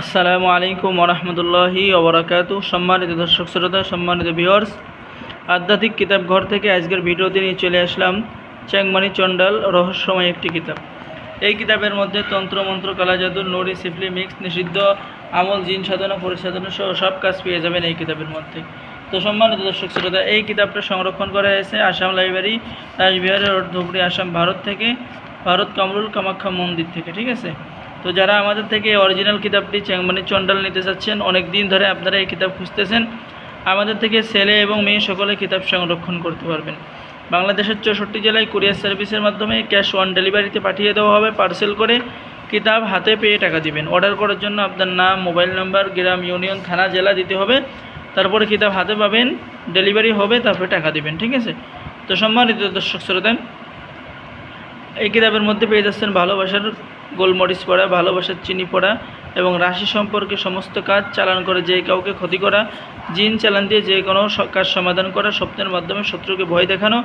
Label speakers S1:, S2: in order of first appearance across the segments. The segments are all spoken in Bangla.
S1: আসসালামু আলাইকুম ওরহমতুল্লাহি ওবরাকাতু। সম্মানিত দর্শক শ্রোতা, সম্মানিত ভিউয়ার্স, আধ্যাত্মিক কিতাব ঘর থেকে আজকের ভিডিওতে নিয়ে চলে আসলাম চ্যাংমানি চণ্ডাল রহস্যময় একটি কিতাব। এই কিতাবের মধ্যে তন্ত্র মন্ত্র, কালা জাদু, নুরি, সিফলি, মিক্স, নিষিদ্ধ আমল, জিন সাধনা, পরিসাধনা সহ সব কাজ পেয়ে যাবেন এই কিতাবের মধ্যে। তো সম্মানিত দর্শক শ্রোতা, এই কিতাবটা সংরক্ষণ করা হয়েছে আসাম লাইব্রেরি, রাজবিহারের রোড, ধুবড়ী, আসাম, ভারত থেকে, ভারত কামরুল কামাখ্যা মন্দির থেকে। ঠিক আছে। তো যারা আমাদের থেকে অরিজিনাল কিতাবটি চ্যাংমানি চণ্ডাল নিতে চাচ্ছেন, অনেক দিন ধরে আপনারা এই কিতাব খুঁজতেছেন, আমাদের থেকে ছেলে এবং মেয়ে সকলে কিতাব সংরক্ষণ করতে পারবেন। বাংলাদেশের 64 জেলায় কুরিয়ার সার্ভিসের মাধ্যমে ক্যাশ অন ডেলিভারিতে পাঠিয়ে দেওয়া হবে। পার্সেল করে কিতাব হাতে পেয়ে টাকা দিবেন। অর্ডার করার জন্য আপনার নাম, মোবাইল নাম্বার, গ্রাম, ইউনিয়ন, থানা, জেলা দিতে হবে। তারপরে কিতাব হাতে পাবেন, ডেলিভারি হবে, তারপরে টাকা দিবেন। ঠিক আছে। তো সম্মানিত দর্শক শ্রোতা, এই কিতাবের মধ্যে পেয়ে যাচ্ছেন ভালোবাসার গোলমরিচ পড়া, ভালোবাসার চিনি পড়া এবং রাশি সম্পর্কে সমস্ত কাজ, চালান করে যে কাউকে ক্ষতি করা, জিন চালান দিয়ে যে কোনো কাজ সমাধান করা, স্বপ্নের মাধ্যমে শত্রুকে ভয় দেখানো,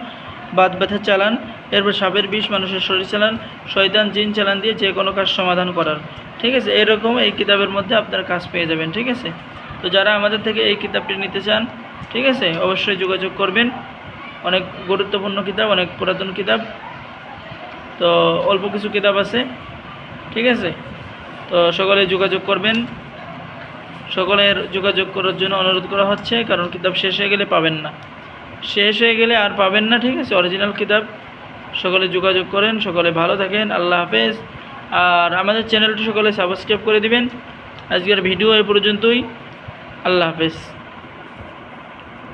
S1: বাত ব্যথা চালান, এরপর সাপের বিষ, মানুষের শরীর চালান, শয়তান জিন চালান দিয়ে যে কোনো কাজ সমাধান করার। ঠিক আছে। এরকম এই কিতাবের মধ্যে আপনার কাজ পেয়ে যাবেন। ঠিক আছে। তো যারা আমাদের থেকে এই কিতাবটি নিতে চান, ঠিক আছে, অবশ্যই যোগাযোগ করবেন। অনেক গুরুত্বপূর্ণ কিতাব, অনেক পুরাতন কিতাব। তো অল্প কিছু কিতাব আছে। ঠিক আছে। তো সকলে যোগাযোগ করবেন। সকলের যোগাযোগ করার জন্য অনুরোধ করা হচ্ছে, কারণ কিতাব শেষ হয়ে গেলে পাবেন না, শেষ হয়ে গেলে আর পাবেন না। ঠিক আছে। অরিজিনাল কিতাব। সকলে যোগাযোগ করেন। সকলে ভালো থাকেন। আল্লাহ হাফেজ। আর আমাদের চ্যানেলটি সকলে সাবস্ক্রাইব করে দিবেন। আজকের ভিডিও এই পর্যন্তই। আল্লাহ হাফেজ।